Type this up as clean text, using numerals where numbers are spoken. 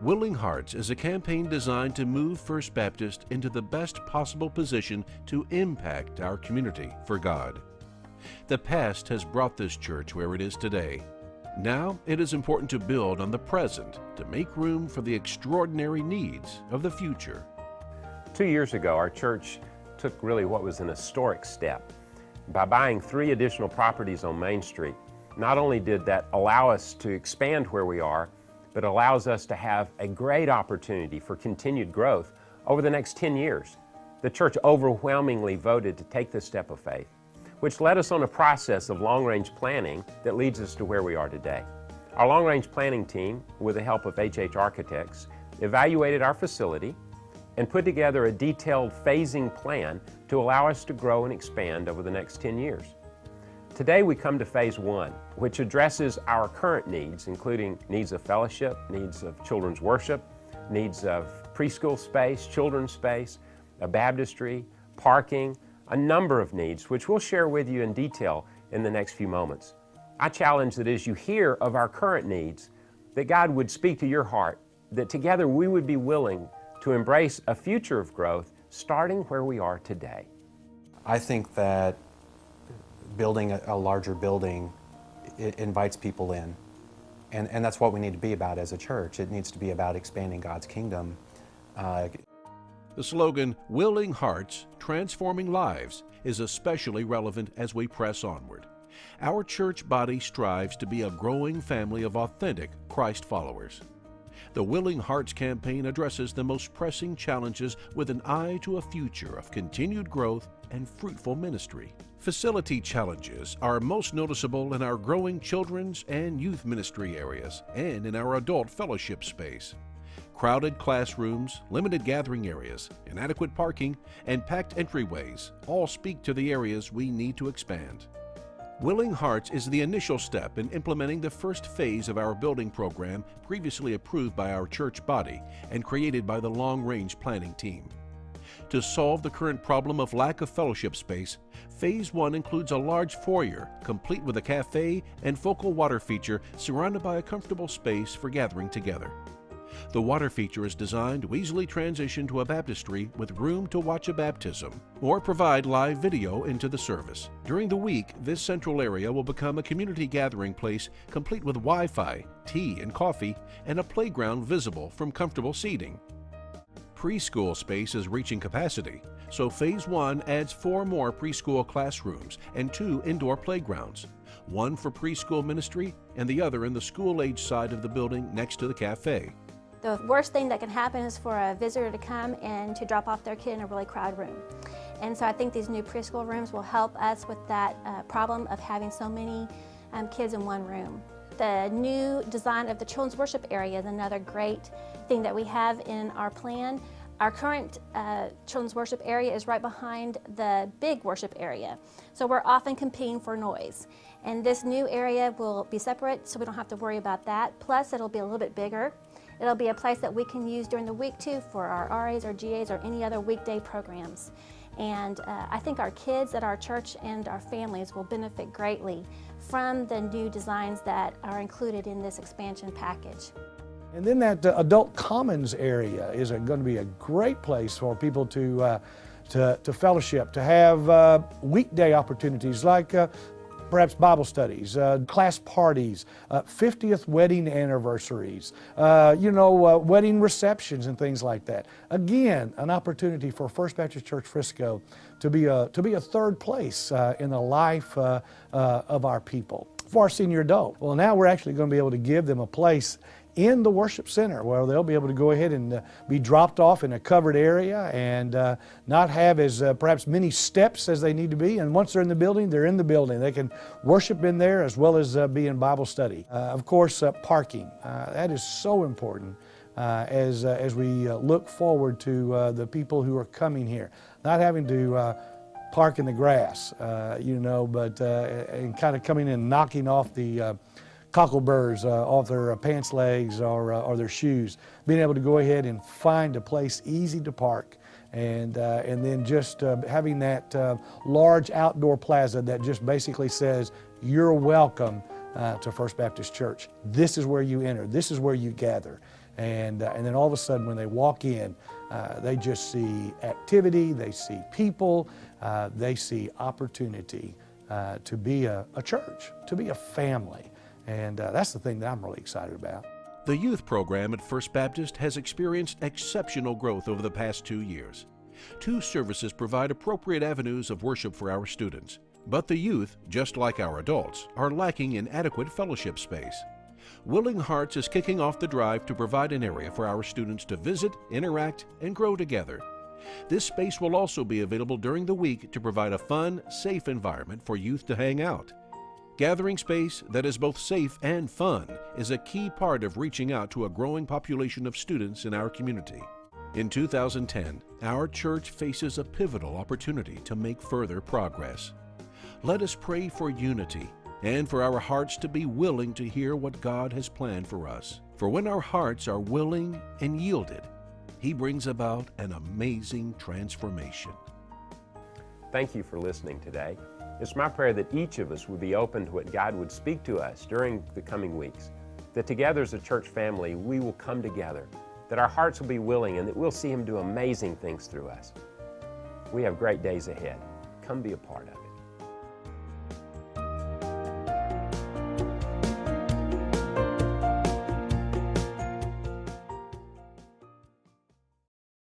Willing Hearts is a campaign designed to move First Baptist into the best possible position to impact our community for God. The past has brought this church where it is today. Now it is important to build on the present to make room for the extraordinary needs of the future. 2 years ago, our church took really what was an historic step by buying 3 additional properties on Main Street. Not only did that allow us to expand where we are, but allows us to have a great opportunity for continued growth over the next 10 years. The church overwhelmingly voted to take this step of faith, which led us on a process of long-range planning that leads us to where we are today. Our long-range planning team, with the help of HH Architects, evaluated our facility and put together a detailed phasing plan to allow us to grow and expand over the next 10 years. Today we come to phase 1, which addresses our current needs, including needs of fellowship, needs of children's worship, needs of preschool space, children's space, a baptistry, parking, a number of needs, which we'll share with you in detail in the next few moments. I challenge that as you hear of our current needs, that God would speak to your heart, that together we would be willing to embrace a future of growth starting where we are today. I think that building a larger building, it invites people in. And that's what we need to be about as a church. It needs to be about expanding God's kingdom. The slogan, Willing Hearts, Transforming Lives, is especially relevant as we press onward. Our church body strives to be a growing family of authentic Christ followers. The Willing Hearts campaign addresses the most pressing challenges with an eye to a future of continued growth and fruitful ministry. Facility challenges are most noticeable in our growing children's and youth ministry areas and in our adult fellowship space. Crowded classrooms, limited gathering areas, inadequate parking, and packed entryways all speak to the areas we need to expand. Willing Hearts is the initial step in implementing the first phase of our building program previously approved by our church body and created by the long-range planning team. To solve the current problem of lack of fellowship space, Phase 1 includes a large foyer, complete with a cafe and focal water feature surrounded by a comfortable space for gathering together. The water feature is designed to easily transition to a baptistry with room to watch a baptism or provide live video into the service. During the week, this central area will become a community gathering place complete with Wi-Fi, tea and coffee, and a playground visible from comfortable seating. Preschool space is reaching capacity, so Phase 1 adds 4 more preschool classrooms and 2 indoor playgrounds, one for preschool ministry and the other in the school-age side of the building next to the cafe. The worst thing that can happen is for a visitor to come and to drop off their kid in a really crowded room. And so I think these new preschool rooms will help us with that problem of having so many kids in one room. The new design of the children's worship area is another great thing that we have in our plan. Our current children's worship area is right behind the big worship area. So we're often competing for noise. And this new area will be separate, so we don't have to worry about that. Plus, it'll be a little bit bigger. It'll be a place that we can use during the week too for our RAs or GAs or any other weekday programs. And I think our kids at our church and our families will benefit greatly from the new designs that are included in this expansion package. And then that adult commons area is going to be a great place for people to fellowship, to have weekday opportunities like perhaps Bible studies, class parties, 50th wedding anniversaries, wedding receptions and things like that. Again, an opportunity for First Baptist Church Frisco to be a third place in the life of our people. For our senior adult, well, now we're actually going to be able to give them a place in the worship center where they'll be able to go ahead and be dropped off in a covered area and not have as perhaps many steps as they need to be. And once they're in the building, they're in the building. They can worship in there as well as be in Bible study. Of course, parking. That is so important as we look forward to the people who are coming here. Not having to park in the grass, but and kind of coming in and knocking off the cockleburs off their pants legs or their shoes. Being able to go ahead and find a place easy to park and then just having that large outdoor plaza that just basically says, you're welcome to First Baptist Church. This is where you enter. This is where you gather. And then all of a sudden when they walk in, they just see activity, they see people, they see opportunity to be a church, to be a family. And that's the thing that I'm really excited about. The youth program at First Baptist has experienced exceptional growth over the past 2 years. 2 services provide appropriate avenues of worship for our students. But the youth, just like our adults, are lacking in adequate fellowship space. Willing Hearts is kicking off the drive to provide an area for our students to visit, interact, and grow together. This space will also be available during the week to provide a fun, safe environment for youth to hang out. Gathering space that is both safe and fun is a key part of reaching out to a growing population of students in our community. In 2010, our church faces a pivotal opportunity to make further progress. Let us pray for unity and for our hearts to be willing to hear what God has planned for us. For when our hearts are willing and yielded, He brings about an amazing transformation. Thank you for listening today. It's my prayer that each of us would be open to what God would speak to us during the coming weeks, that together as a church family we will come together, that our hearts will be willing, and that we'll see Him do amazing things through us. We have great days ahead. Come be a part of it.